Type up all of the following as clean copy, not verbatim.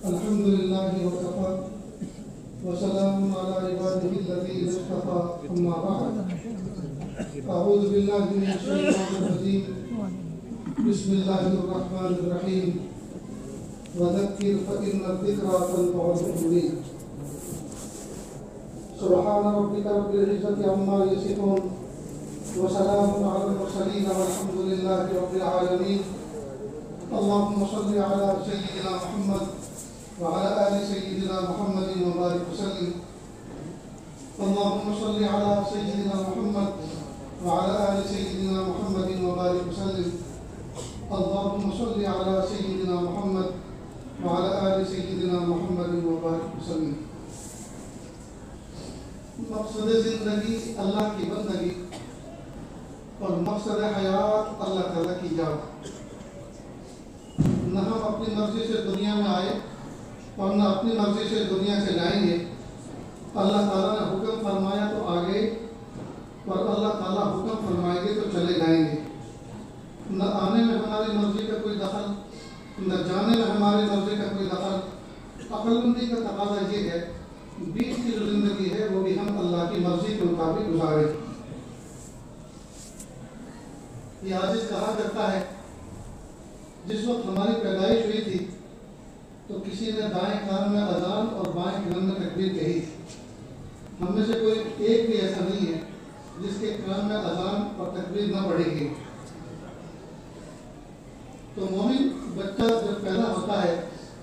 الحمد لله وكفى وسلام على عباده الذين اصطفى أما بعد أعوذ بالله من الشيطان الرجيم بسم الله الرحمن الرحيم وذكر فإن الذكرى تنفع المؤمنين سبحان ربك رب العزة عما يصفون وسلام على المرسلين والحمد لله رب العالمين اللهم صل على سيدنا محمد وعلى آل سيدنا محمد وبارك وسلم اللهم صل على سيدنا محمد وعلى آل سيدنا محمد وبارك وسلم اللهم صل على سيدنا محمد وعلى آل سيدنا محمد وبارك وسلم مقصد زندگی اللہ کی بندگی اور مقصد حیات اللہ تعالیٰ کی یاد نہ ہم اپنی مرضی سے دنیا میں آئے اور نہ اپنی مرضی سے دنیا سے جائیں گے اللہ تعالیٰ نے حکم فرمایا تو آگے اور اللہ تعالیٰ حکم فرمائیں گے تو چلے جائیں گے نہ آنے میں ہماری مرضی کا کوئی دخل نہ جانے میں ہماری مرضی کا کوئی دخل عقل مندی کا تقاضا یہ ہے بیچ کی جو زندگی ہے وہ بھی ہم اللہ کی مرضی کے مطابق گزارے یہ عاجز کہا کرتا ہے جس وقت ہماری پیدائش ہوئی تھی تو کسی نے دائیں کان میں اذان اور بائیں کان میں تکبیر کہی تھی ہم میں سے کوئی ایک بھی ایسا نہیں ہے جس کے کان میں اذان اور تکبیر نہ پڑے گی تو مومن بچہ جب پیدا ہوتا ہے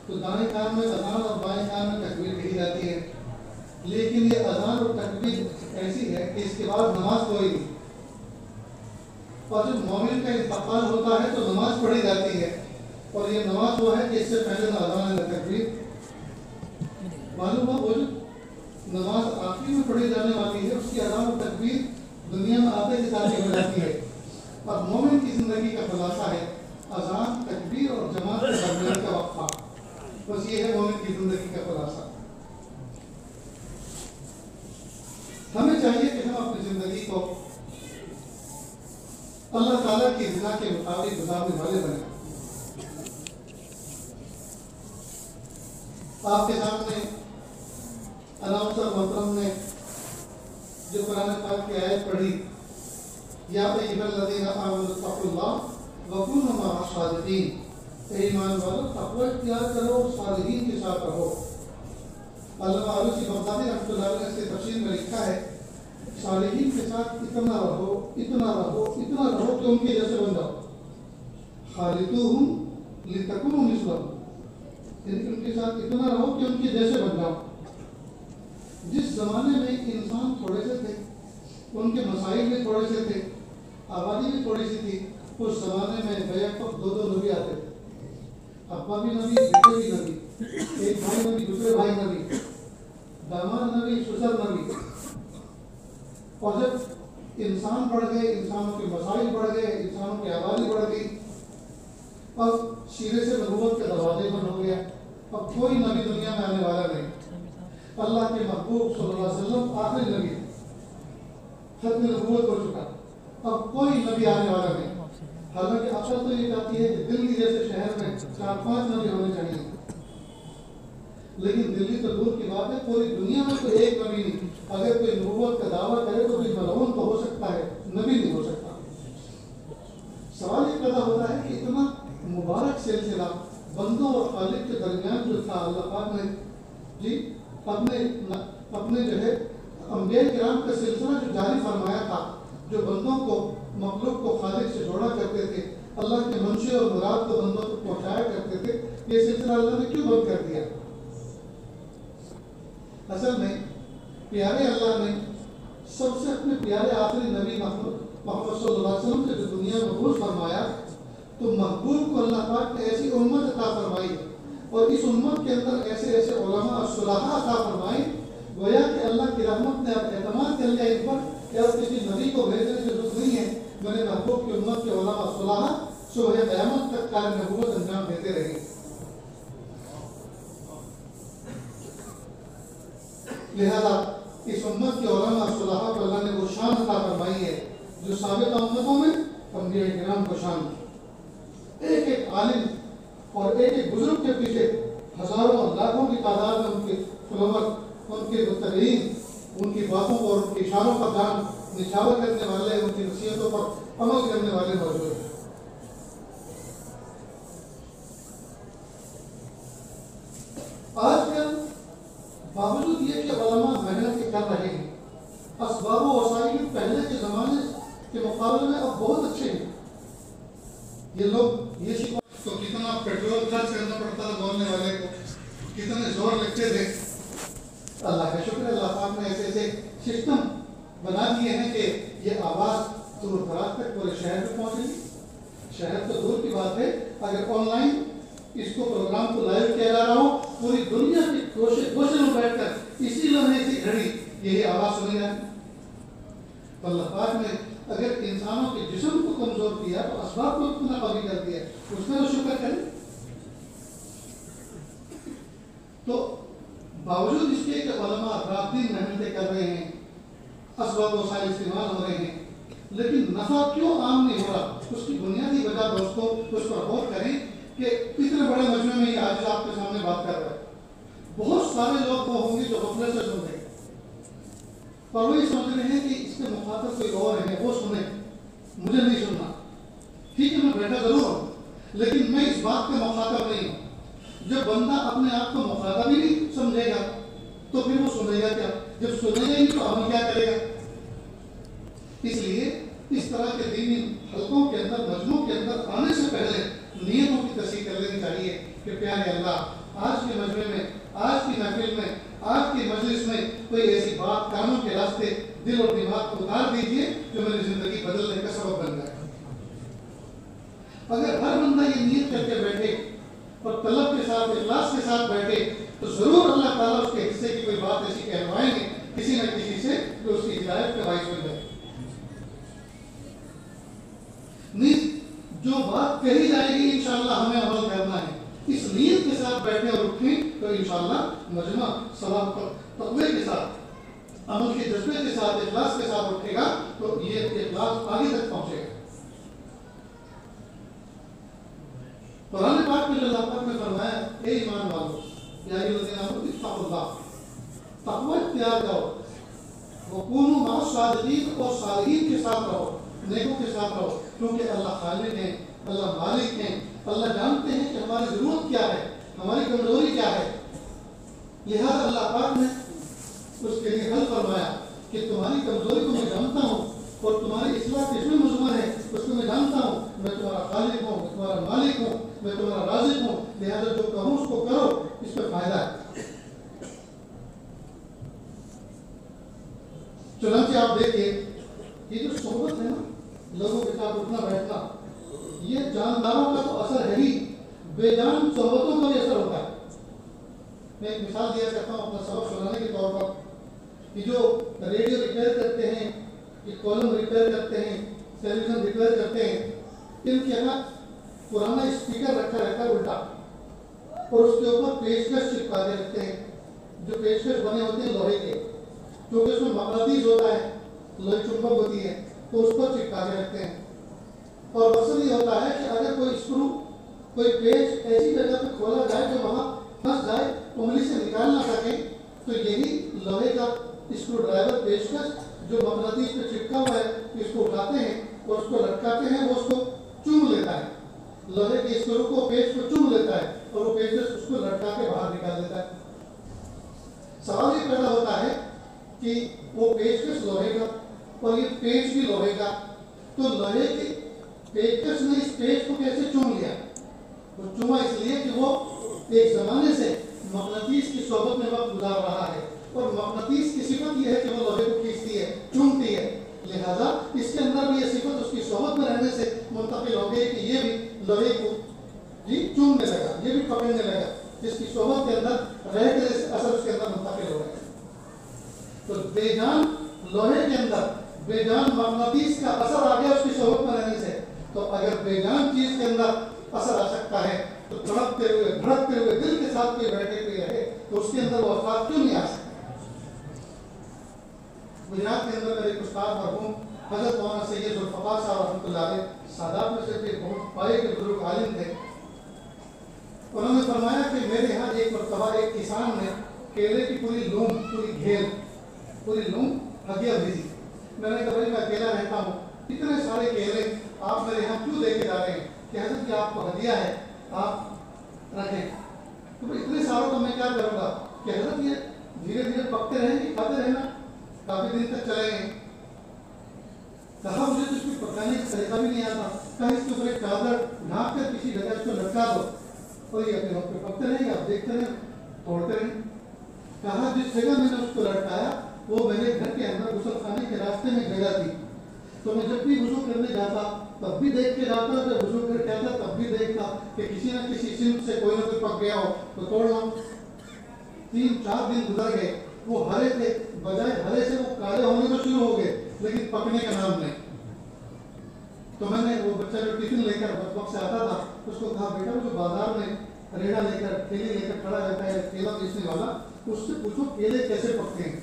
تو دائیں کان میں اذان اور بائیں کان میں تکبیر کہی جاتی ہے لیکن یہ اذان اور تکبیر ایسی ہے کہ اس کے بعد نماز کوئی نہیں اور جب مومن کا انتقال ہوتا ہے تو نماز پڑھی جاتی ہے اور یہ نماز وہ ہے کہ اس سے پہلے نہ اذان نہ تکبیر معلوم ہو وہ جو نماز آخری میں پڑھی جانے والی ہے اس کی اذان اور تکبیر دنیا میں آتے کے ساتھ ہو جاتی ہے اور مومن کی زندگی کا خلاصہ ہے اذان تکبیر اور جماعت کے درمیان کا وقفہ بس یہ ہے مومن کی زندگی کا خلاصہ ہمیں چاہیے کہ ہم اپنی زندگی کو اللہ تعالیٰ کی رضا کے مطابق گزارنے والے بنے آپ کے سامنے اناؤنسر محترم نے جو قرآن پاک کی آیت پڑھی یا ایھا الذین آمنوا اتقوا اللہ وکونوا مع الصادقین اے ایمان والو تقوی اختیار کرو اور صالحین کے ساتھ رہو علامہ آلوسی بغدادی رحمۃ اللہ علیہ نے اس کی تفسیر میں لکھا ہے صالحین کے ساتھ اتنا رہو کہ ان کے جیسے بن جاؤ خالطوہم لتکونوا مثلہم یعنی ان کے ساتھ اتنا رہو کہ ان کے جیسے بن جاؤ جس زمانے میں انسان تھوڑے سے تھے ان کے مسائل بھی تھوڑے سے تھے آبادی بھی تھوڑی سی تھی اس زمانے میں بیک وقت دو نبی آتے تھے ابا بھی نبی بیٹے بھی نبی ایک بھائی نبی دوسرے بھائی نبی داماد نبی سسر نبی اور جب انسان بڑھ گئے انسانوں کے مسائل بڑھ گئے انسانوں کی آبادی بڑھ گئی اب سیرے سے نبوت کے دروازے بند ہو گیا اب کوئی نبی دنیا میں آنے والا نہیں اللہ کے محبوب صلی اللہ علیہ وسلم آخری نبی ختم نبوت ہو چکا اب کوئی نبی آنے والا نہیں حالانکہ عقل تو یہ چاہتی ہے کہ دلی جیسے شہر میں 4-5 نبی ہونے چاہیے لیکن دلی تو دور کی بات ہے پوری دنیا میں کوئی ایک نبی نہیں اگر کوئی نبوت کا دعویٰ کرے تو کوئی ملعون تو ہو سکتا ہے نبی نہیں ہو سکتا سوال یہ پیدا ہوتا ہے کہ اتنا مبارک سلسلہ بندوں اور خالق کے درمیان جو تھا اللہ پاک نے جی اپنے جو ہے انبیاء کرام کا سلسلہ جو جاری فرمایا تھا جو بندوں کو مخلوق کو خالق سے جوڑا کرتے تھے اللہ کے منشے اور مراد کو بندوں کو پہنچایا کرتے تھے یہ سلسلہ اللہ نے کیوں بند کر دیا اصل میں پیارے اللہ نے سب سے اپنے پیارے آخری نبی محمد صلی اللہ علیہ وسلم سے جو دنیا میں مبعوث فرمایا تو محبوب کو اللہ پاک نے ایسی امت عطا فرمائی اور اس امت کے اندر ایسے علماء اور صلاحہ عطا فرمائی گویا کہ اللہ کی رحمت نے اب اعتماد کر لیا ان پر کہ اب کسی نبی کو بھیجنے کی ضرورت نہیں ہے میرے محبوب کی امت کے علماء اور صلاحہ صبح قیامت تک کار نبوت انجام دیتے رہے لہذا اس امت کے علماء اور صلاحہ کو اللہ نے وہ شان عطا فرمائی ہے جو سابقہ امتوں میں انبیاء کرام کو شان ایک عالم اور ایک بزرگ کے پیچھے ہزاروں لاکھوں کی تعداد میں ان کے فلوور، ان کے متبعین، ان کی باتوں اور ان کے اشاروں پر جان نچھاور کرنے والے، ان کی نصیحتوں پر عمل کرنے والے موجود ہیں۔ آج کل باوجود یہ کہ علماء محنت کر رہے ہیں، اسباب و وسائل پہلے کے زمانے کے مقابلے میں اب بہت اچھے ہیں۔ یہ لوگ یہ سکھا تو کتنا پیٹرول خرچ کرنا پڑتا تھا بولنے والے کو، کتنے زور لگتے تھے۔ اللہ کا شکر ہے، اللہ پاک نے ایسے ایسے سسٹم بنا دیے ہیں کہ یہ آواز دور دراز تک پورے شہر میں پہنچے گی۔ شہر تو دور کی بات ہے، اگر آن لائن اس کو پروگرام کو لائیو کیا جا رہا ہو، پوری دنیا کی گوشے میں بیٹھ کر اسی لمحے کی گھڑی یہی آواز سنی جاتی۔ تو اللہ پاک نے اگر انسانوں کے جسم کو کمزور کیا تو اسباب کو اتنا قوی کر دیا، اس میں تو شکر کریں۔ تو باوجود اس کے کہ علماء رات دن محنتیں کر رہے ہیں، اسباب وسائل استعمال ہو رہے ہیں، لیکن نفع کیوں عام نہیں ہو رہا؟ اس کی بنیادی وجہ دوستوں اس پر غور کریں کہ اتنے بڑے مجموعے میں یہ آج آپ کے سامنے بات کر رہا ہے۔ بہت سارے لوگ وہ ہوں گے جو غفلت سے سن رہے ہیں اور وہ یہ سمجھ رہے ہیں کہ اس کے مخاطب کوئی اور ہے، وہ سنیں، مجھے نہیں سننا۔ ٹھیک ہے، میں بیٹھا ضرور ہوں، لیکن میں اس بات کے مخاطب نہیں ہوں۔ جب بندہ اپنے آپ کو مخاطب ہی نہیں سمجھے گا تو پھر وہ سنے گا کیا؟ جب سنے گا ہی تو عمل کیا کرے گا؟ اس لیے اس طرح کے دینی حلقوں کے اندر، مجموع کے اندر آنے سے پہلے نیتوں کی تصحیح کر لینی چاہیے کہ پیارے اللہ، آج کے مجمع میں، آج کی محفل میں، آج کی مجلس میں کوئی ایسی بات کانوں کے راستے دل اور دماغ کو اتار دیجیے جو میری زندگی بدلنے کا سبب بن جائے۔ اگر ہر بندہ یہ نیت کر کے بیٹھے اور طلب کے ساتھ، اخلاص کے ساتھ بیٹھے تو ضرور اللہ تعالیٰ اس کے حصے کی کوئی بات ایسی کہلوائیں گے کسی نہ کسی سے جو اس کی ہدایت کا باعث بن جائے۔ جو بات کہی جائے گی انشاءاللہ ہمیں عمل کرنا ہے، اس نیت کے ساتھ بیٹھیں اور اٹھیں تو انشاءاللہ مجمع صلاح تقوی کے ساتھ، عمل کے جذبے کے ساتھ، اخلاص کے ساتھ اٹھے گا تو یہ اخلاص آگے تک پہنچے گا۔ قرآن پاک میں اللہ پاک نے فرمایا، اے ایمان والو، یا الذین آمنوا اتقوا اللہ، تقوی اختیار کرو، وکونوا مع الصادقین، اور صالحین کے ساتھ رہو، نیکوں کے ساتھ رہو، کیونکہ اللہ خالق ہیں، اللہ مالک ہیں، اللہ جانتے ہیں کہ ہماری ضرورت کیا ہے، ہماری کمزوری کیا ہے۔ لہذا اللہ پاک نے اس کے لیے حل فرمایا کہ تمہاری کمزوری کو میں جانتا ہوں اور تمہاری اصلاح کس میں مضمر ہے اس کو میں جانتا ہوں، میں تمہارا خالق ہوں، میں تمہارا مالک ہوں، میں تمہارا رازق ہوں، لہذا جو کہوں اس کو کرو، اس پہ فائدہ ہے۔ چنانچہ آپ دیکھیے یہ جو صحبت ہے نا، لوگوں کے ساتھ اٹھنا بیٹھنا، یہ جانداروں کا تو اثر ہے ہی، بے جان صحبتوں کا بھی اثر ہوتا ہے۔ میں ایک مثال دیا کرتا ہوں اپنا سبق سنانے کے طور پر، کہ جو ریڈیو ریپیئر کرتے ہیں، کہ کالم ریپیئر کرتے ہیں، ٹیلی ویژن ریپیئر کرتے ہیں، ان کے یہاں پرانا اسپیکر رکھا رہتا ہے الٹا، اور اس کے اوپر پیچکش چپکا کے رکھتے ہیں، جو پیچکش بنے ہوتے ہیں لوہے کے، کیونکہ اس میں مقناطیس ہوتا ہے، لوہے چمبک ہوتی ہے تو اس پر چپکا کے رکھتے ہیں۔ اور مقصد یہ ہوتا ہے کہ اگر کوئی اسکرو، کوئی پیچ ایسی جگہ پہ کھولا جائے جو وہاں پھنس جائے، انگلی سے نکال نہ سکے، تو یہی لوہے کا اسکرو ڈرائیور پیچکش جو مقناطیس پہ چپکا ہوا ہے، اس کو اٹھاتے ہیں اور اس کو لٹکاتے ہیں، وہ اس کو چوم لیتا ہے، لوہے کے اسکرو کو، پیچ کو چوم لیتا ہے اور وہ پیچکش اس کو لٹکا کے باہر نکال دیتا ہے۔ سوال یہ پیدا ہوتا ہے کہ وہ پیچکش لوہے کا اور یہ پیچ بھی لوہے کا، تو لوہے کے پیچکش نے اس پیچ کو کیسے چوم لیا؟ وہ چوما اس لیے کہ وہ ایک زمانے سے مقناطیس کی صحبت میں وقت گزار رہا ہے، اور مقناطیس کی صفت یہ ہے کہ وہ لوہے کو کھینچتی ہے، چومتی ہے، لہذا اس کے اندر بھی یہ صفت اس کی صحبت میں رہنے سے منتقل ہو گئی کہ یہ بھی لوہے کو چومنے لگا، یہ بھی پکڑنے لگا، جس کی صحبت کے اندر رہ کے اثر اس کے اندر منتقل ہو گیا۔ تو بے جان لوہے کے اندر بے جان مقناطیس کا اثر آ گیا اس کی صحبت میں رہنے سے، تو اگر بے جان چیز کے اندر اثر آ سکتا ہے تو تڑپتے ہوئے بھڑکتے ہوئے دل کے ساتھ کوئی بیٹھے ہوئے رہے تو اس کے اندر وہ اثرات کیوں نہیں آ سکتے؟ گجرات کے اندر میرے استاد مرحوم حضرت مولانا سید ذوالفقار صاحب رحمۃ اللہ علیہ، سادات میں سے ایک بہت بڑے کے بزرگ عالم تھے۔ انہوں نے فرمایا کہ میرے یہاں ایک مرتبہ ایک کسان نے کیلے کی پوری لوم ہدیہ بھیجی. میں نے کہا بھائی میں اکیلا رہتا ہوں, اتنے سارے کیلے آپ میرے یہاں کیوں لے کے جا رہے ہیں؟ کہ حضرت کہ آپ کو ہدیہ ہے, آپ رکھیں. تو اتنے ساروں کا میں کیا کروں گا؟ کہ حضرت یہ دھیرے دھیرے پکتے رہیں گے, کھاتے رہنا, کافی دن تک چلیں گے. کہا مجھے تو اس کو پکانے کا طریقہ بھی نہیں آتا. کہا اس کے اوپر ایک چادر ڈھانپ کر کسی جگہ اس کو لٹکا دو اور یہ اپنے وقت پہ پکتے رہیں گے, آپ دیکھتے رہیں, توڑتے رہیں. کہا جس جگہ میں نے اس کو لٹکایا وہ میرے گھر کے اندر غسل خانے کے راستے میں جگہ تھی. تو میں جب بھی وضو کرنے جاتا تب بھی دیکھ کے جاتا, جب وضو کر کے آتا تب بھی دیکھتا کہ کسی نہ کسی سمت سے کوئی نہ کوئی پک گیا ہو تو توڑ لاؤں. 3-4 دن گزر گئے, وہ ہرے تھے, بجائے ہرے سے وہ کالے ہونے کو شروع ہو گئے, لیکن پکنے کا نام نہیں. تو میں نے وہ بچہ جو ٹفن لے کر وقت سے آتا تھا اس کو کہا بیٹا وہ جو بازار میں ریڑھا لے کر کیلے لے کر کھڑا رہتا ہے کیلا بیچنے والا, اس سے پوچھو کیلے کیسے پکتے ہیں.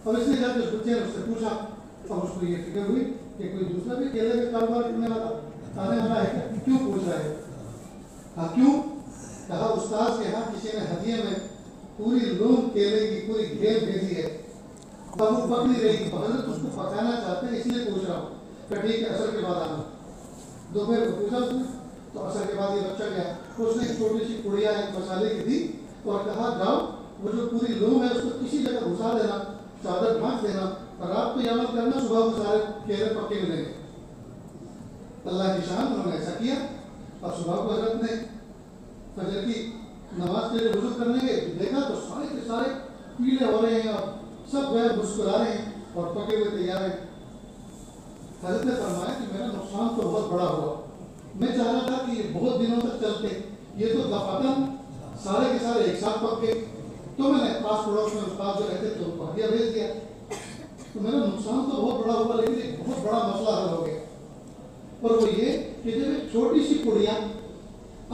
اور اس نے جا کے اس بچے نے اس سے پوچھا, اور اس کو یہ فکر ہوئی کہ کوئی دوسرا بھی کیلے کا کاروبار کرنے والا آنے والا ہے, کیوں پوچھ رہا ہے؟ کہا کیوں؟ کہا استاد کے ہاں کسی نے ہدیے میں پوری لوم کیلے کی پوری گھیر بھیجی ہے, تب وہ پک نہیں رہی, حضرت اس کو پکانا چاہتے ہیں اس لیے پوچھ رہا ہوں. کہ ٹھیک ہے اثر کے بعد آنا. دوپہر کو پوچھا اس نے, تو اثر کے بعد یہ بچہ گیا, اس نے ایک چھوٹی سی پڑیا ایک مسالے کی دی اور کہا جاؤ وہ جو پوری لوم ہے اس کو کسی جگہ گھسا دینا, چادر ڈھانک دینا, اور رات کو یہ عمل کرنا, صبح کو سارے کیلے پکے ملیں گے. اللہ کی شان, انہوں نے ایسا کیا. اور صبح کو حضرت نے فجر کی نماز کے لیے وضو کرنے گئے, دیکھا تو سارے کے سارے پیلے ہو رہے ہیں اور سب جو ہے مسکرا رہے ہیں اور پکے ہوئے تیار ہیں. حضرت نے فرمایا کہ میرا نقصان تو بہت بڑا ہوا, میں چاہ رہا تھا کہ یہ بہت دنوں تک چلتے, یہ تو دفعتاً سارے کے سارے ایک ساتھ پک گئے. تو میں نے پاس پڑوس میں استاد جو رہتے تھے ان کو ہدیہ بھیج دیا. تو میرا نقصان تو بہت بڑا ہوا, لیکن ایک بہت بڑا مسئلہ حل ہو گیا, اور وہ یہ کہ جب ایک چھوٹی سی پڑیا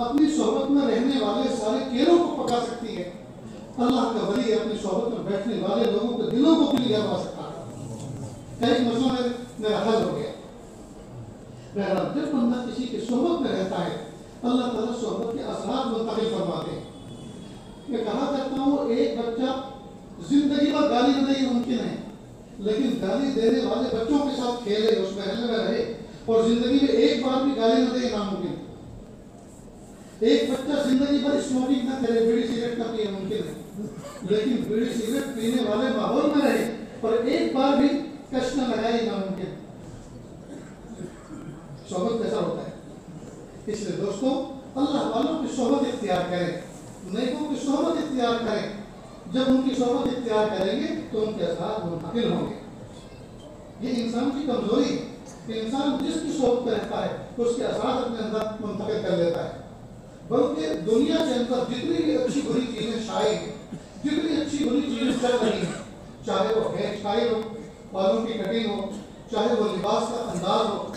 اپنی صحبت میں رہنے والے سارے کیلوں کو پکا سکتی ہے, اللہ کا ولی اپنی صحبت میں بیٹھنے والے لوگوں کے دلوں کو بھی لگا سکتا ہے. ایک مسئلہ میرا حل ہو گیا. بہرحال جب بندہ کسی کی صحبت میں رہتا ہے اللہ تعالیٰ صحبت کے اثرات منتقل فرماتے ہیں. میں کہا کرتا ہوں ایک بچہ زندگی بھر گالی نہ دے ممکن ہے, لیکن گالی دینے والے بچوں کے ساتھ کھیلے, اس محلے میں رہے, اور زندگی میں ایک بار بھی گالی نہ دے ناممکن ہے. ایک بچہ زندگی بھر اسموکنگ نہ کرے, بیڑی سگریٹ نہ پیے ممکن ہے, لیکن بیڑی سگریٹ پینے والے ماحول میں رہے اور ایک بار بھی کش نہ لگائے ناممکن. صحبت کیسا ہوتا ہے؟ اس لیے دوستو اللہ والوں کی صحبت اختیار کریں, نیکوں کی صحبت اختیار کریں. جب ان کی صحبت اختیار کریں گے تو ان کے اثرات منتقل ہوں گے. یہ انسان کی کمزوری ہے کہ انسان جس کی صحبت میں رہتا ہے اس کے اثرات اپنے اندر منتقل کر لیتا ہے. بلکہ دنیا کے اندر جتنی بھی اچھی بری چیزیں شائع ہیں, جتنی اچھی بری چیزیں چل رہی ہیں, چاہے وہ ہیئر اسٹائل ہو, بالوں کی کٹنگ ہو, چاہے وہ لباس کا انداز ہو,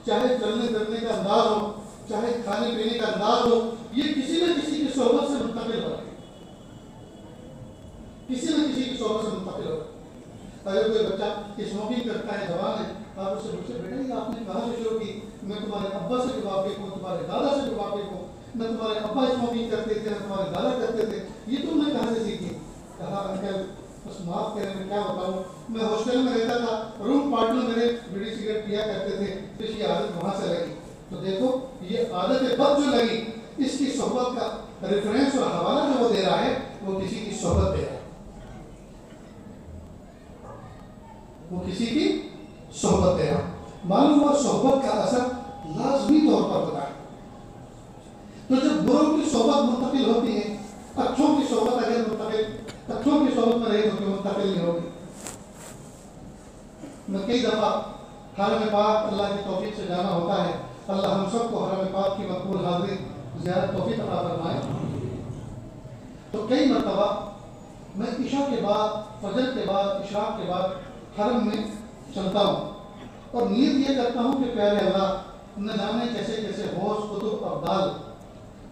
چاہے چلنے پھرنے کا انداز ہو, چاہے کھانے پینے کا انداز ہو, یہ کسی نہ کسی کی صحبت سے منتقل ہو رہا ہے, کسی نہ کسی کی صحبت سے منتقل ہو رہا ہے. اگر کوئی بچہ اسموکنگ کرتا ہے, جوان ہے, آپ اس سے پوچھے بیٹا یہ آپ نے کہاں سے شروع کی؟ میں تمہارے ابا سے بھی واقف ہوں, تمہارے دادا سے بھی واقف ہوں, نہ تمہارے ابا اسموکنگ کرتے تھے نہ تمہارے دادا کرتے تھے, یہ تم نے کہاں سے سیکھی؟ کہا انکل بس معاف کریں, میں کیا بتاؤں, میں ہاسٹل میں رہتا تھا, روم پارٹنر میرے بیڑی سگریٹ پیا کرتے تھے, تو یہ عادت وہاں سے لگی. تو دیکھو یہ عادت بد جو لگی, اس کی صحبت کا ریفرنس اور حوالہ جو وہ دے رہا ہے وہ کسی کی صحبت دے رہا ہے, وہ کسی کی صحبت دے رہا. معلوم ہوا صحبت کا اثر لازمی طور پر ہوتا ہے. تو جب بروں کی صحبت منتقل ہوتی ہے, اچھوں کی صحبت اگر اچھوں کی صحبت میں رہے تو منتقل نہیں ہوگی. میں کئی دفعہ حرم پاک اللہ کی توفیق سے جانا ہوتا ہے. اللہ ہم سب کو حرم پاک کی مقبول حاضری زیارت توفیق عطا فرمائے. تو کئی مرتبہ میں عشاء کے بعد, فجر کے بعد, اشراق کے بعد حرم میں چلتا ہوں اور نیت یہ کرتا ہوں کہ پیارے اللہ, نہ جانے کیسے کیسے ہوش, کتب, ابدال,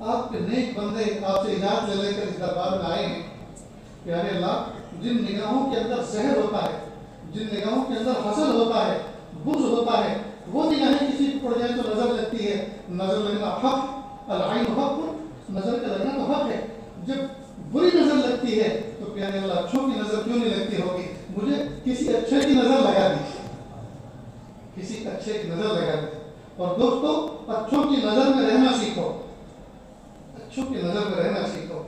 آپ کے نیک بندے آپ سے اجازت لے کر اس دربار میں آئے ہیں. پیارے اللہ, جن نگاہوں کے اندر زہر ہوتا ہے, جن نگاہوں کے اندر حسد ہوتا ہے, بغض ہوتا ہے, وہ نگاہیں کسی کو پڑ جائے تو نظر لگتی ہے. نظر لگنا حق, العین حق, نظر کا لگنا تو حق ہے. جب بری نظر لگتی ہے تو پیارے اللہ اچھوں کی نظر کیوں نہیں لگتی ہوگی؟ مجھے کسی اچھے کی نظر لگا دی، کسی اچھے کی نظر لگا دی. اور دوستو اچھوں کی نظر میں رہنا سیکھو، اچھوں کی نظر میں رہنا سیکھو.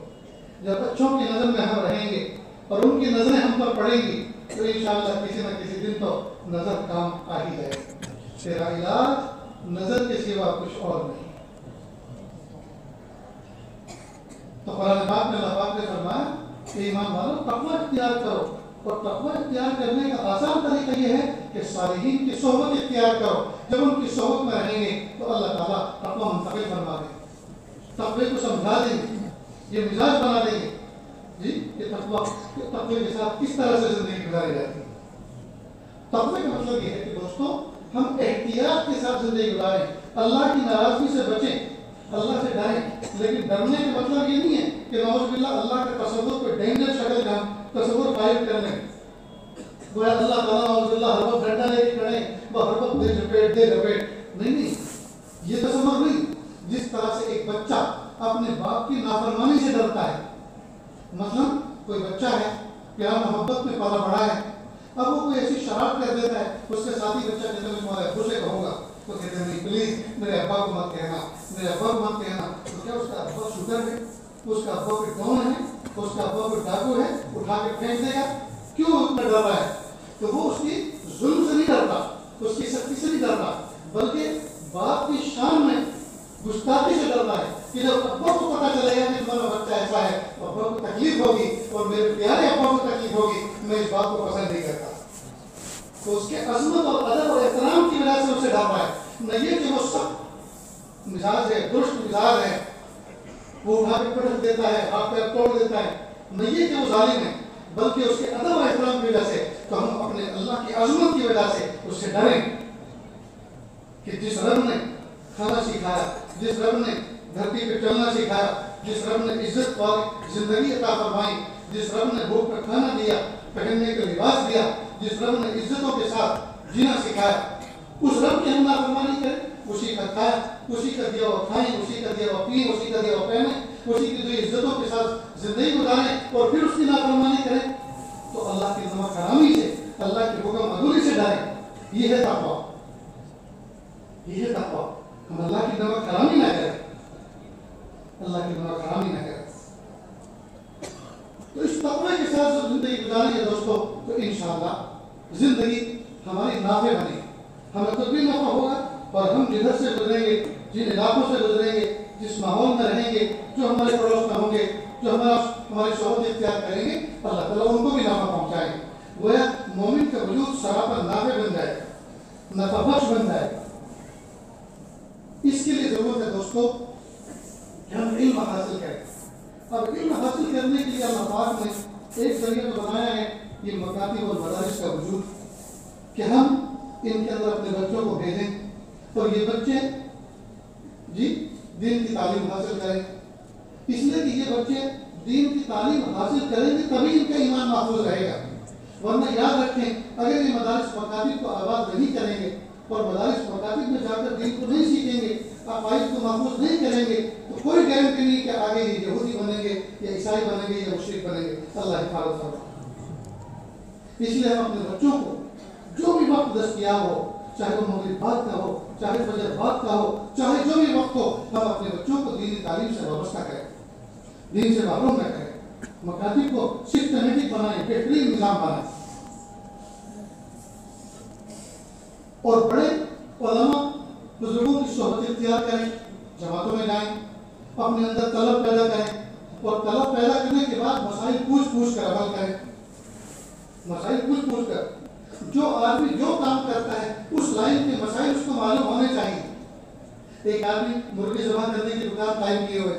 جب اچھوں کی نظر میں ہم رہیں گے اور ان کی نظریں ہم پر پڑیں گی تو انشاءاللہ کسی نہ کسی دن تو نظر کام آ ہی جائے گی. تیرا علاج نظر کے سوا کچھ اور نہیں. تو قرآن پاک میں اللہ پاک نے فرمایا کہ ایمان والو تقوی اختیار کرو، اور تقوی اختیار کرنے کا آسان طریقہ یہ ہے کہ صالحین کی صحبت اختیار کرو. جب ان کی صحبت میں رہیں گے تو اللہ تعالیٰ تقوی منتقل فرما دیں گے، تقوی کو سمجھا دیں گے، یہ مزاج بنا دیں گے جی کہ تقوی کے ساتھ کس طرح سے زندگی گزاری جاتی ہے. تقوی کا مطلب یہ ہے کہ دوستو ہم احتیاط کے ساتھ زندگی گزاریں، اللہ کی ناراضگی سے بچیں، اللہ سے ڈریں. لیکن ڈرنے کا مطلب یہ نہیں ہے کہ نعوذ باللہ اللہ کے تصور کو ڈینجر شکل کا تصور قائم کر لیں. گویا اللہ تعالیٰ نعوذ باللہ ہر وقت ڈنڈا لے کے کھڑے وہ ہر وقت دے لپیٹ. نہیں، یہ تصور نہیں. جس طرح سے ایک بچہ اپنے باپ کی نافرمانی سے ڈرتا ہے، مثلا کوئی بچہ ہے پیار محبت میں پالا بڑا ہے، اب وہ کوئی ایسی شرارت کر دیتا ہے، اس کے ساتھی بچہ کہتے ہیں تمہارے ابو سے کہوں گا، تو کہتے ہیں نہیں پلیز میرے ابا کو مت کہنا، میرے ابا کو مت کہنا. تو کیا اس کا ابا شوگر ہے، اس کا ابا کوئی ڈون ہے، اس کا ابا کوئی ڈاکو ہے، اٹھا کے پھینک دے گا؟ کیوں اتنا ڈر رہا ہے؟ تو وہ اس کی ظلم سے نہیں ڈرتا، اس کی سختی سے نہیں ڈرتا، بلکہ باپ کی شان میں گستاخی سے ڈرتا ہے کہ جب ابا کو پتہ چلے گا کہ تمہارا بچہ ایسا ہے، ابا کو تکلیف ہوگی اور میرے پیارے ابا کو تکلیف ہوگی، میں اس بات کو پسند نہیں کرتا. تو اس کے عظمت اور ادب اور احترام کی وجہ سے اسے ڈر رہا ہے، نہ یہ کہ وہ سخت مزاج ہے، درست مزاج ہے، وہ اٹھا کے پٹک دیتا ہے، ہاتھ پیر توڑ دیتا ہے، نہ یہ کہ وہ ظالم ہے، بلکہ اس کے ادب اور احترام کی وجہ سے. تو ہم اپنے اللہ کی عظمت کی وجہ سے اس سے ڈریں کہ جس رب نے کھانا سکھایا، جس رب نے دھرتی پہ چلنا سکھایا، جس رب نے عزت والی زندگی عطا فرمائی، جس رب نے بھوک کا کھانا دیا، پہننے کا لباس دیا، جس رب نے عزتوں کے ساتھ جینا سکھایا، اس رب کی ہم نافرمانی کریں، اسی کا کھایا، اسی کا دیا وہ کھائیں، اسی کا دیا وہ پئیں، اسی کا دیا وہ پہنیں، اسی کی دی عزتوں کے ساتھ زندگی گزاریں اور پھر اس کی نافرمانی کریں، تو اللہ کی نمک حرامی سے، اللہ کے حکم عدولی سے ڈریں. یہ ہے تقویٰ، یہ ہے تقویٰ. ہم اللہ کی نمک حرامی نہ کریں، اللہ کی نمک حرامی نہ کریں. تو اس تقوی کے ساتھ جب زندگی گزاریں گے دوستو تو انشاءاللہ زندگی ہماری نافع بنے گی، ہمیں تو بھی نفع ہوگا، اور ہم جدھر سے گزریں گے، جن علاقوں سے گزریں گے، جس ماحول میں رہیں گے، جو ہمارے پڑوس میں ہوں گے، جو ہماری صحبت اختیار کریں گے، اللہ تعالیٰ ان کو بھی نفع پہنچائیں گے. گویا مومن کا وجود سراپا نافع بن جائے، نفع بخش بن جائے. اس کے لیے ضرورت ہے دوستو کہ ہم علم حاصل کریں. اب علم حاصل کرنے کے لیے اللہ پاک نے ایک ذریعہ تو بنایا ہے، یہ مکاتب اور مدارس کا وجود، کہ ہم ان کے اندر اپنے بچوں کو بھیجیں اور یہ بچے جی دین کی تعلیم حاصل کریں. اس لیے کہ یہ بچے دین کی تعلیم حاصل کریں گے تبھی ان کا ایمان محفوظ رہے گا. ورنہ یاد رکھیں اگر یہ مدارس مکاتب کو آباد نہیں کریں گے اور مدارس مکاتب میں جا کر دین کو نہیں سیکھیں گے، عقائد کو محفوظ نہیں کریں گے، تو کوئی گارنٹی نہیں کہ آگے یہ یہودی بنیں گے یا عیسائی بنیں گے یا مشرک بنیں گے. اللہ حفاظت فرمائے. اس لیے ہم اپنے بچوں کو جو بھی وقت دستیاب ہو، چاہے وہ مغرب بعد کا ہو، چاہے فجر بعد کا ہو، چاہے جو بھی وقت ہو، ہم اپنے بچوں کو دینی تعلیم سے وابستہ کریں، دین سے محروم نہ کریں، مکاتب کو سسٹمیٹک بنائیں، بہترین نظام بنائیں. اور بڑے علماء بزرگوں کی صحبت اختیار کریں، جماعتوں میں جائیں، اپنے اندر طلب پیدا کریں، اور طلب پیدا کرنے کے بعد مسائل پوچھ کر عمل کریں. مسائل پوچھ کر جو آدمی جو کام کرتا ہے اس لائن کے مسائل اس کو معلوم ہونے چاہیے. ایک آدمی مرغی ذبح کرنے کی دکان قائم کیے ہوئے،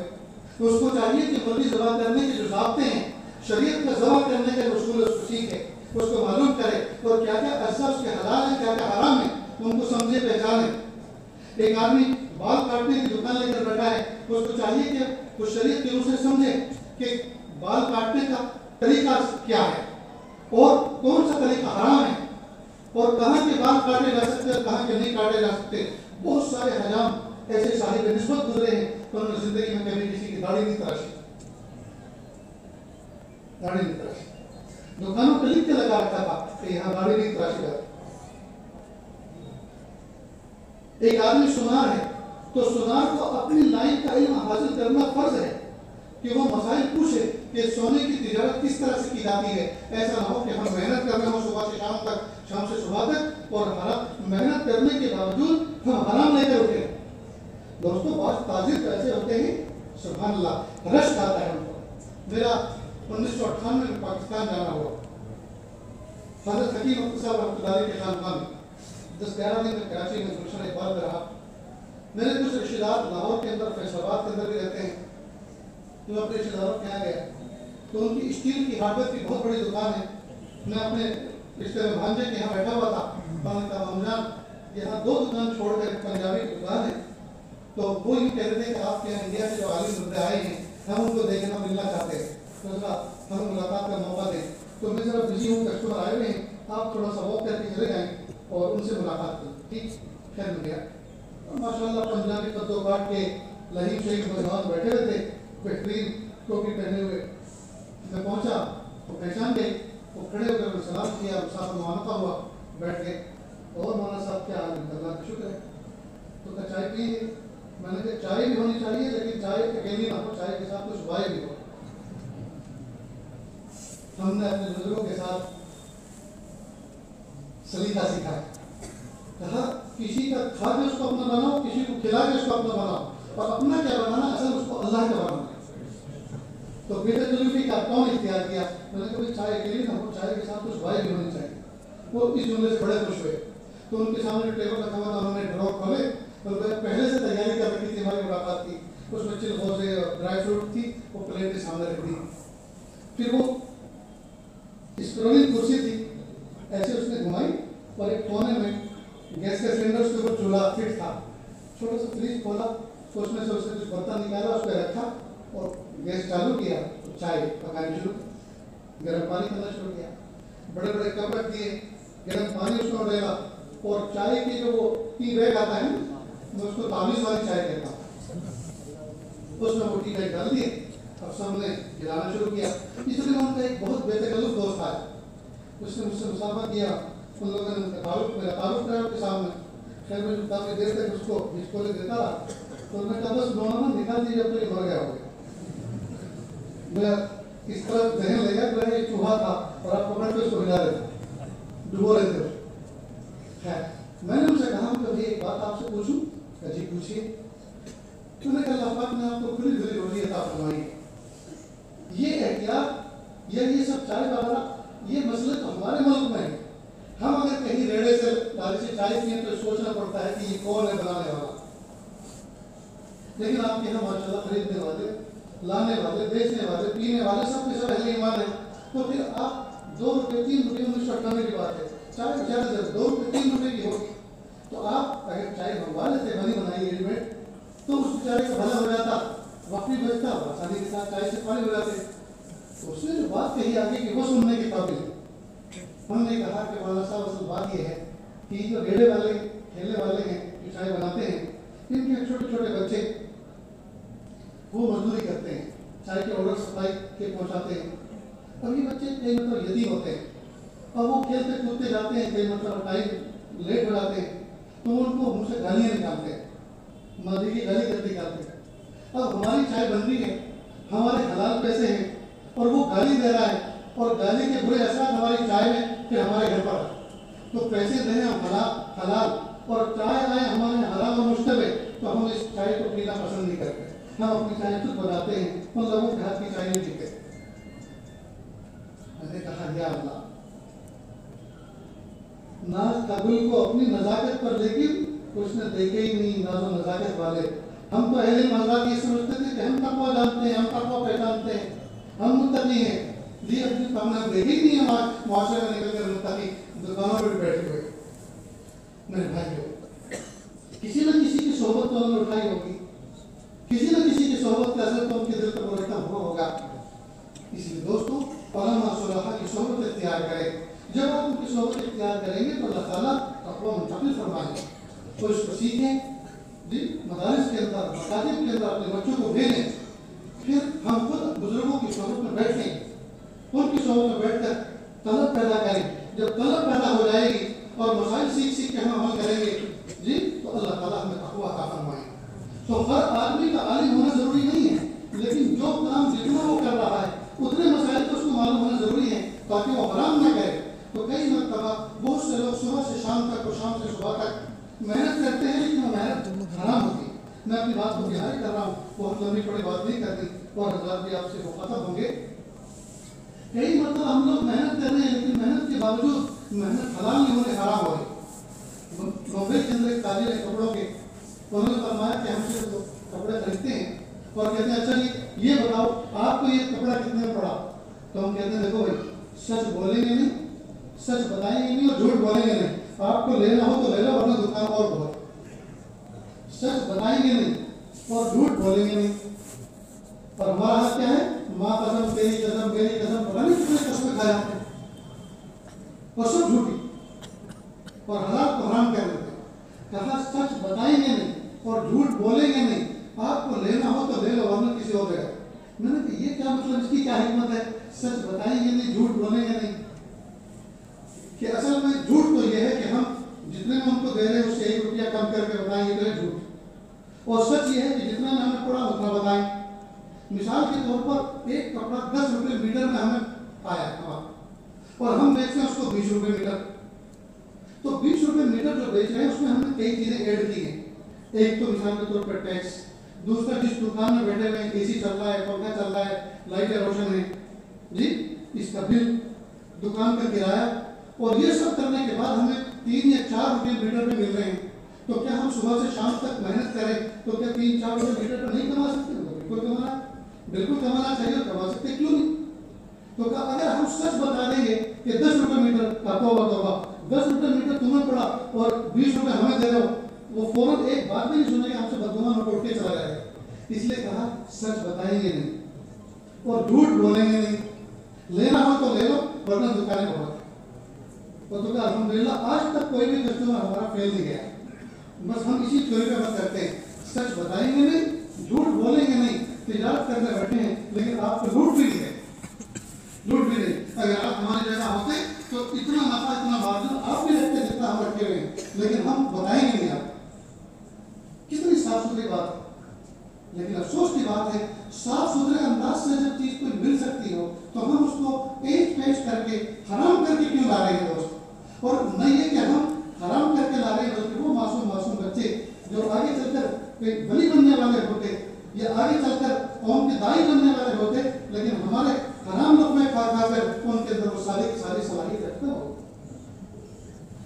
تو اس کو چاہیے کہ مرغی ذبح کرنے کے جو ضابطے ہیں، شریعت کا ذبح کرنے کے اصول اس کو سیکھے، اس کو معلوم کرے، اور کیا کیا اجزاء اس کے حلال ہیں، کیا کیا حرام ہیں، ان کو سمجھے پہچانے. ایک آدمی بال کاٹنے کی دکان لے کر بیٹھا ہے، تو اس کو چاہیے کہ وہ شریعت کے روح سے سمجھے کہ بال کاٹنے کا طریقہ کیا ہے اور کون سا طریقہ حرام ہے، اور کہاں کے بال کاٹے جا سکتے اور کہاں کے نہیں کاٹے جا سکتے. بہت سارے حجام ایسے صاحب نسبت گزرے ہیں کہ انہوں نے زندگی میں کبھی کسی کی داڑھی نہیں تراشی، داڑھی نہیں تراشی، دکانوں پہ لکھ کے لگا رکھا تھا کہ یہاں داڑھی نہیں تراشی جاتی۔ ایک آدمی سنار ہے تو سنار کو اپنی لائن کا علم حاصل کرنا فرض ہے کہ وہ مسائل پوچھے کہ سونے کی تجارت کس طرح سے کی جاتی ہے۔ ایسا نہ ہو کہ ہم محنت کر رہے ہوں صبح سے شام تک، شام سے صبح تک، اور محنت کرنے کے باوجود ہم حرام لے کر اٹھے۔ دوستوں بعض تاجر ایسے ہوتے ہیں سبحان اللہ رشک آتا ہے ان کو۔ میرا 1998 میں پاکستان جانا ہوا، حضرت حکیم اختر صاحب رحمۃ اللہ علیہ کے خاندان میں 10-11 دن میں کراچی میں گلشن اقبال میں رہا۔ میرے کچھ رشتے دار لاہور کے اندر، فیصل آباد کے اندر بھی رہتے ہیں، تو میں اپنے رشتے داروں کے یہاں گیا تو ان کی اسٹیل کی ہارڈویئر کی بہت بڑی دکان ہے۔ میں اپنے رشتے میں بھانجے کے یہاں بیٹھا ہوا تھا، میں نے کہا رمضان یہاں 2 دکان چھوڑ کر ایک پنجابی کی دکان ہے، تو وہ یہ کہہ رہے تھے کہ آپ کے یہاں انڈیا سے جو عالم مردے آئے ہیں ہم ان کو دیکھنا ملنا چاہتے ہیں، تو ہمیں ملاقات کا موقع دیں۔ تو میں ذرا بزی ہوں، کسٹمر آئے ہوئے ہیں، آپ تھوڑا سا واک کر کے چلے جائیں اور ان سے ملاقات کریں۔ ٹھیک خیر میں گیا، ماشاء اللہ پنجابی قدو کاٹ کے لہیم شہید نوجوان بیٹھے ہوئے تھے، بہترین ٹوپی پہنے ہوئے۔ میں پہنچا وہ پہچان گئے، وہ کھڑے ہو کر سلام کیا، مسافر معانقہ ہوا، بیٹھ گئے۔ اور مولانا صاحب کیا حال ہے؟ اللہ کا شکر ہے۔ تو کہا چائے پیئیں گے؟ میں نے کہا چائے بھی ہونی چاہیے لیکن چائے اکیلی نہ ہو، چائے کے ساتھ کچھ وائے بھی ہو۔ ہم نے اپنے بزرگوں کے ساتھ سلیقہ سیکھا ہے، کہا کسی کا کھا کے اس کو اپنا بناؤ، کسی کو کھلا کے اس کو اپنا بناؤ، اور اپنا کیا بنانا اصل اس کو اللہ کا بنانا۔ تو بیٹے تجربی کا کون اختیار کیا؟ میں نے کہا بھائی چائے اکیلی نہ ہو، چائے کے ساتھ کچھ وائے بھی ہونی چاہیے۔ وہ اس جملے سے بڑے خوش ہوئے، تو ان کے سامنے ٹیبل رکھا ہوا تھا، انہوں نے ڈراؤ کھولے، پہلے سے تیاری کر رکھی تھی ہماری ملاقات کی، اس میں چل غوزے اور ڈرائی فروٹ تھی، وہ پلیٹ کے سامنے رکھ دی۔ پھر وہ اسکرولنگ کرسی تھی، ایسے اس نے گھمائی اور ایک کونے میں گیس کے سلنڈر کے اوپر چولہا فٹ تھا، چھوٹا سا فریج کھولا تو اس میں سے کچھ برتن نکالا، اس پہ رکھا اور گیس چالو کیا، چائے پکانی شروع، گرم پانی کرنا شروع کیا، بڑے بڑے کپ رکھ دیے، گرم پانی اس میں ڈالا، اور چائے کی جو وہ ٹی بیگ آتا ہے میں اس کو تعویذ والی چائے کہتا ہوں، اس میں وہ ٹی بیگ ڈال دیے، اب سب نے گرانا شروع کیا۔ اس لیے ان کا ایک بہت بے تکلف دوست آیا، اس نے مجھ سے مسافہ کیا، ان لوگوں نے میرا تعارف کرایا ان کے سامنے۔ خیر میں کافی دیر تک اس کو کھولے دیتا رہا، تو میں کہا بس مولانا نکال دیجیے، اب تو یہ مر گیا ہوگا۔ میں اس طرح ذہن لے گیا کہ ایک چوہا تھا اور آپ پکڑ کے اس کو ہلا رہے تھے، ڈبو رہے تھے۔ خیر میں نے ان سے کہا کہ ایک بات آپ سے پوچھوں؟ کہ جی پوچھیے۔ تو نے کہا اللہ پاک نے آپ کو کھلی دلی روزی عطا فرمائی ہے، یہ احتیاط یہ سب چائے وغیرہ یہ مسئلہ تو ہمارے ملک میں ہے، ہم اگر کہیں ریڑے سے لاری سے چائے پیئیں تو سوچنا پڑتا ہے کہ یہ کون ہے بنانے والا، لیکن آپ کے یہاں ماشاء اللہ خریدنے والے، لانے والے، بیچنے والے، پینے والے سب کے سب اہل ایمان ہیں، تو پھر آپ 2 روپے 3 روپے 1998 کی بات ہے، چائے زیادہ سے 2 روپے 3 روپے کی ہوگی، تو آپ اگر چائے منگوا لیتے بنی بنائی ریڈی میڈ تو اس چائے کا بھلا ہو جاتا، وقت بھی بچتا، آسانی کے ساتھ چائے سے پانی ہو جاتے۔ تو اس نے جو بات کہی آگے کہ وہ سننے کے قابل ہے۔ ہم نے کہا کہ مولانا صاحب اصل بات یہ ہے کہ جو ریڑے والے ٹھیلے والے ہیں جو چائے بناتے ہیں، ان کے چھوٹے چھوٹے بچے وہ مزدوری کرتے ہیں، چائے کے آرڈر سپلائی کے پہنچاتے ہیں، اور یہ بچے کئی مطلب یتیم ہوتے ہیں، اور وہ کھیلتے کودتے جاتے ہیں، کئی مطلب ٹائم لیٹ ہو جاتے ہیں، تو ان کو منہ سے گالیاں نکالتے ہیں، مادی کی گالی کرتے نکالتے ہیں۔ اب ہماری چائے بن رہی ہے، ہمارے حلال پیسے ہیں، اور وہ گالی دے رہا ہے، اور گالی کے برے اثرات ہماری چائے میں پھر ہمارے گھر پر آئے، تو پیسے دیں ہم حلال اور چائے آئے ہمارے حرام اور مشتبہ، تو ہم اس چائے کو پینا پسند نہیں کرتے، ہم اپنی چائے خود بناتے ہیں، ان لوگوں کے ہاتھ کی چائے نہیں پیتے۔ میں نے کہا یا اللہ، ناز کا گل کو اپنی نزاکت پر، لیکن اس نے دیکھے ہی نہیں ناز و نزاکت والے۔ ہم تو اہل مذاق یہ سمجھتے تھے کہ ہم تقویٰ جانتے ہیں، ہم تقویٰ پہچانتے ہیں، ہم متقی ہیں، جی اپنی ہم نے دیکھی ہی نہیں ہے معاشرے میں نکل کر متقی دکانوں پر بیٹھے ہوئے۔ میرے بھائیو، کسی نہ کسی کی صحبت تو ہم نے اٹھائی ہوگی، کسی نہ کسی کی صحبت کا اثر تو ان کے دل پر مرتب ہوا ہوگا۔ اس لیے دوستوں علماء صلحاء کی صحبت اختیار کریں، جب آپ ان کی صحبت اختیار کریں گے تو اللہ تعالیٰ تقویٰ منتقل فرمائیں گے، تو اس کو سیکھیں، جی مدارس کے اندر مساجد کے اندر اپنے بچوں کو بھیجیں، پھر ہم خود بزرگوں کی صحبت میں بیٹھیں، ان کی صحبت میں بیٹھ کر طلب پیدا کریں. جب طلب پیدا ہو جائے گی اور مسائل سیکھ سیکھ کے ہم عمل کریں گے جی تو اللہ تعالیٰ ہمیں تقویٰ عطا فرمائے. تو ہر آدمی کا عالم ہونا ضروری نہیں ہے، لیکن جو کام جتنا وہ کر رہا ہے اتنے مسائل تو اس کو معلوم ہونا ضروری ہے تاکہ وہ حرام نہ کرے. تو کئی مرتبہ بہت سے لوگ صبح سے شام تک اور شام سے صبح تک محنت کرتے ہیں لیکن وہ محنت حرام ہوتی ہے. میں اپنی بات کو جاری کر رہا ہوں، بہت لمبی بڑی بات نہیں کرنی اور حضرات بھی آپ سے مخاطب ہوں گے. کئی مرتبہ ہم لوگ محنت کر رہے ہیں لیکن محنت کے باوجود محنت حلال نہیں ہونے حرام ہو رہی. بمبئی کے اندر ایک تاجر ہے کپڑوں کے، انہوں نے فرمایا کہ ہم سے تو کپڑے خریدتے ہیں اور کہتے ہیں اچھا جی یہ بتاؤ آپ کو یہ کپڑا کتنے میں پڑا؟ تو ہم کہتے ہیں دیکھو بھائی سچ بولیں گے نہیں، سچ بتائیں گے نہیں اور جھوٹ بولیں گے نہیں. آپ کو لینا ہو تو لے لو ورنہ دکان اور بہت. سچ بتائیں گے نہیں اور جھوٹ بولیں گے نہیں. اور ہمارا حق کیا ہے؟ ماں قسم تیری قسم میری قسم، پتہ نہیں کتنے قسمیں کھائے جاتے ہیں اور سب جھوٹی اور حلال کو حرام کر دیتے ہیں. کہا سچ بتائیں گے نہیں اور جھوٹ بولیں گے نہیں، آپ کو لینا ہو تو لے لو ورنہ کسی اور جگہ. میں نے کہا یہ کیا مطلب، اس کی کیا حکمت ہے؟ سچ بتائیں گے نہیں جھوٹ بولیں گے نہیں. کہ اصل میں جھوٹ تو یہ ہے کہ ہم جتنے میں ہم کو دے رہے ہیں اس سے 1 روپیہ کم کر کے بتائیں گے تو یہ جھوٹ. اور سچ یہ ہے کہ جتنے میں ہمیں پڑا اتنا بتائیں. مثال کے طور پر ایک کپڑا 10 روپے میٹر میں ہمیں آیا اور ہم بیچتے ہیں اس کو 20 روپے میٹر. تو 20 روپے میٹر جو بیچ رہے ہیں اس میں ہم نے کئی چیزیں ایڈ کی ہیں. ایک تو مثال کے طور پر ٹیکس، دوسرا جس دکان میں بیٹھے ہوئے اے سی چل رہا ہے، پنکھا چل رہا ہے، لائٹیں روشن ہیں جی، اس کا بل، دکان کا کرایہ، اور یہ سب کرنے کے بعد ہمیں 3 یا 4 روپے میٹر پہ مل رہے ہیں. تو کیا ہم صبح سے شام تک محنت کریں تو کیا 3-4 روپے میٹر پہ نہیں کما سکتے؟ بالکل کمانا چاہیے اور کما سکتے، کیوں نہیں؟ تو اگر ہم سچ بتا دیں گے کہ 10 روپے میٹر کا توبہ 10 روپے میٹر تمہیں پڑا اور 20 روپے ہمیں دے دو، وہ فوراً ایک بات بھی نہیں سنے گا، ہم سے بدگمان ہو کے چلا جائے گا. اس لیے کہا سچ بتائیں گے نہیں اور جھوٹ بولیں گے نہیں. لینا ہو تو لے لو ورنہ دکانیں بہت. اور تو الحمدللہ آج تک کوئی بھی کسٹمر ہمارا فیل نہیں گیا. بس ہم اسی چوری پہ بات کرتے ہیں، سچ بتائیں گے نہیں، جھوٹ بولیں گے نہیں. تجارت کرنے بیٹھے ہیں لیکن آپ کو لوٹ بھی نہیں ہے، لوٹ بھی نہیں. اگر آپ ہماری جگہ ہوتے تو اتنا نفع اتنا مارجن آپ بھی رکھتے جتنا ہم رکھے ہوئے ہیں، لیکن ہم بتائیں گے نہیں. آپ کتنی صاف ستھری بات ہے. لیکن افسوس کی بات ہے صاف ستھرے انداز سے جب چیز کوئی مل سکتی ہو تو ہم اس کو ایج پیش کر کے حرام کر کے کیوں لا رہے ہیں دوست. اور نہ یہ کہ ہم حرام کر کے لا رہے ہیں بلکہ وہ معصوم بچے جو آگے چل کر ولی بننے والے ہوتے یا آگے چل کر قوم کے دائی بننے والے ہوتے، لیکن ہمارے حرام لقمے کھا کر ان کے اندر وہ ساری صلاحیت رکھتے ہو.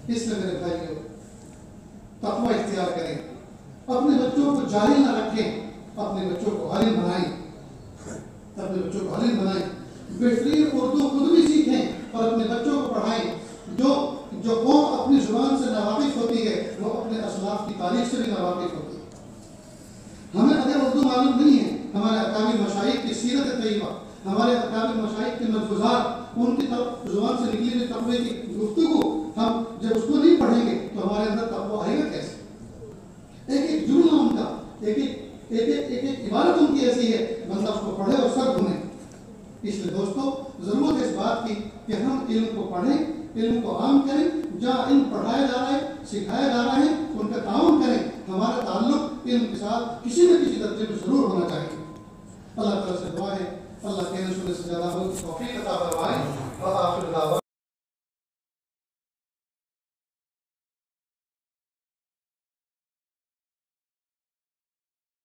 اس لیے میرے بھائیوں تقویٰ اختیار کریں، اپنے بچوں کو جاہل نہ رکھیں، اپنے بچوں کو عالم بنائیں، اپنے بچوں کو عالم بنائیں. بہترین اردو خود بھی سیکھیں اور اپنے بچوں کو پڑھائیں. جو قوم اپنی زبان سے ناواقف ہوتی ہے وہ اپنے اسلاف کی تاریخ سے بھی ناواقف ہوتی ہے. ہمیں اگر اردو معلوم نہیں ہے، ہمارے اکابر مشائخ کی سیرت طیبہ، ہمارے اکابر مشائخ کے ملفوظات، ان کی زبان سے نکلی ہوئی تقوی کی گفتگو، ہم جب اس کو نہیں پڑھیں گے تو ہمارے اندر تقوی آئے گا کیسے؟ ایک جملہ ان کا، ایک عبارت ان کی ایسی ہے بندہ اس کو پڑھے اور سر گھومے. اس لیے دوستو ضرورت ہے اس بات کی کہ ہم علم کو پڑھیں، علم کو عام کریں. جہاں علم پڑھایا جا رہا ہے، سکھایا جا رہا ہے، ان کا تعاون کریں. ہمارا تعلق علم کے ساتھ کسی نہ کسی درجے میں ضرور ہونا چاہیے. اللہ تعالیٰ سے دعا ہے اللہ کے رسول سے زیادہ توفیق عطا فرمائے.